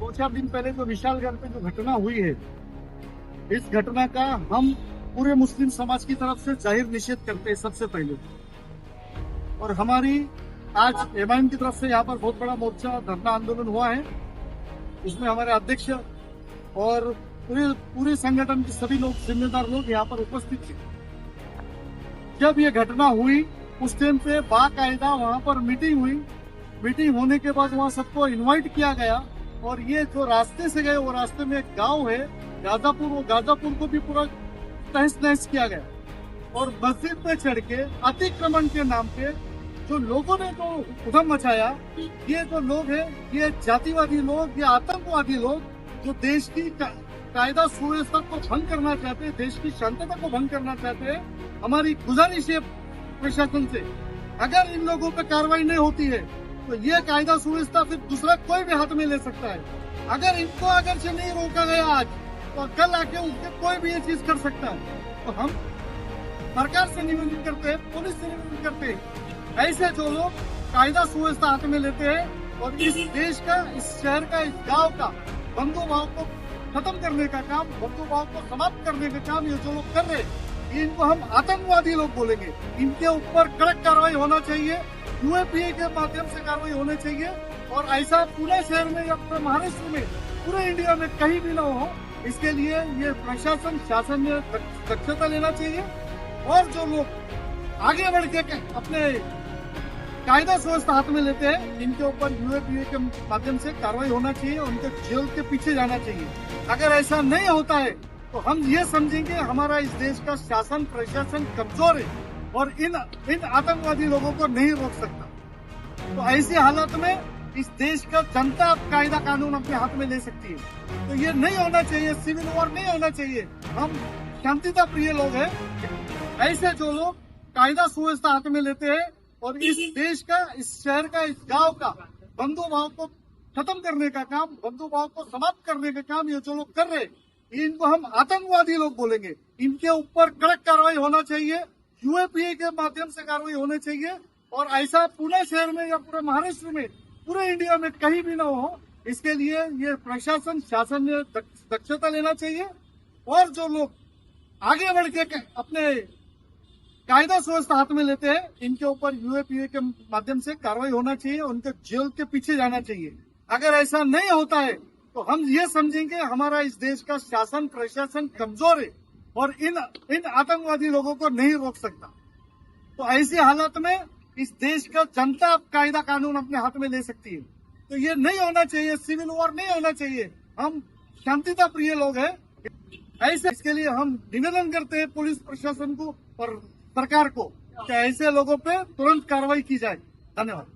2-4 दिन पहले जो विशालगढ़ पे जो घटना हुई है, इस घटना का हम पूरे मुस्लिम समाज की तरफ से जाहिर निषेध करते हैं सबसे पहले। और हमारी आज एमआईएम की तरफ से यहाँ पर बहुत बड़ा मोर्चा धरना आंदोलन हुआ है। उसमें हमारे अध्यक्ष और पूरे संगठन के सभी लोग, जिम्मेदार लोग यहाँ पर उपस्थित थे। जब ये घटना हुई उस टाइम पे बाकायदा वहाँ पर मीटिंग हुई। मीटिंग होने के बाद वहाँ सबको इनवाइट किया गया और ये जो रास्ते से गए वो रास्ते में एक गांव है गाजापुर, वो गाजापुर को भी पूरा तहस नहस किया गया। और मस्जिद पे चढ़ के अतिक्रमण के नाम पे जो लोगों ने जो उधम मचाया, ये जो लोग हैं, ये जातिवादी लोग, ये आतंकवादी लोग जो देश की कायदा सुव्यवस्था को भंग करना चाहते हैं, देश की शांतता को भंग करना चाहते हैं। हमारी गुजारिश है प्रशासन से, अगर इन लोगों पर कार्रवाई नहीं होती है तो ये कायदा सुव्यवस्था फिर दूसरा कोई भी हाथ में ले सकता है। अगर से नहीं रोका गया आज, तो कल आके उसके कोई भी ये चीज कर सकता है। तो हम सरकार से निवेदन करते हैं, पुलिस से निवेदन करते हैं, ऐसे जो लोग कायदा सुव्यवस्था हाथ में लेते हैं और इस देश का, इस शहर का, इस गांव का बंधुभाव को खत्म करने का काम, बंधुभाव को समाप्त करने का काम ये जो लोग कर रहे हैं, इनको हम आतंकवादी लोग बोलेंगे। इनके ऊपर कड़क कार्रवाई होना चाहिए, यूएपीए के माध्यम से कार्रवाई होनी चाहिए। और ऐसा पूरे शहर में या पूरे महाराष्ट्र में, पूरे इंडिया में कहीं भी ना हो, इसके लिए ये प्रशासन, शासन ने दक्षता लेना चाहिए। और जो लोग आगे बढ़ के अपने कायदा सुव्यवस्था हाथ में लेते हैं, इनके ऊपर यूएपीए के माध्यम से कार्रवाई होना चाहिए, उनके जेल के पीछे जाना चाहिए। अगर ऐसा नहीं होता है तो हम ये समझेंगे हमारा इस देश का शासन, प्रशासन कमजोर है और इन आतंकवादी लोगों को नहीं रोक सकता। तो ऐसी हालत में इस देश का जनता कायदा कानून अपने हाथ में ले सकती है। तो ये नहीं होना चाहिए, सिविल वॉर नहीं होना चाहिए। हम शांतिता प्रिय लोग हैं। ऐसे जो लोग कायदा सुव्यवस्था हाथ में लेते हैं और इस देश का, इस शहर का, इस गांव का बंधुभाव को खत्म करने का काम, बंधुभाव को समाप्त करने का काम ये जो लोग कर रहे हैं, इनको हम आतंकवादी लोग बोलेंगे। इनके ऊपर कड़क कार्रवाई होना चाहिए, यूएपीए के माध्यम से कार्रवाई होनी चाहिए। और ऐसा पूरे शहर में या पूरे महाराष्ट्र में, पूरे इंडिया में कहीं भी ना हो, इसके लिए ये प्रशासन, शासन ने दक्षता लेना चाहिए। और जो लोग आगे बढ़ के अपने कायदा सुव्यवस्था हाथ में लेते हैं, इनके ऊपर यूएपीए के माध्यम से कार्रवाई होना चाहिए, उनके जेल के पीछे जाना चाहिए। अगर ऐसा नहीं होता है तो हम ये समझेंगे हमारा इस देश का शासन, प्रशासन कमजोर है और इन आतंकवादी लोगों को नहीं रोक सकता। तो ऐसी हालत में इस देश का जनता कायदा कानून अपने हाथ में ले सकती है। तो ये नहीं होना चाहिए, सिविल वॉर नहीं होना चाहिए। हम शांतिता प्रिय लोग हैं। ऐसे इसके लिए हम निवेदन करते हैं पुलिस प्रशासन को और सरकार को कि ऐसे लोगों पे तुरंत कार्रवाई की जाए। धन्यवाद।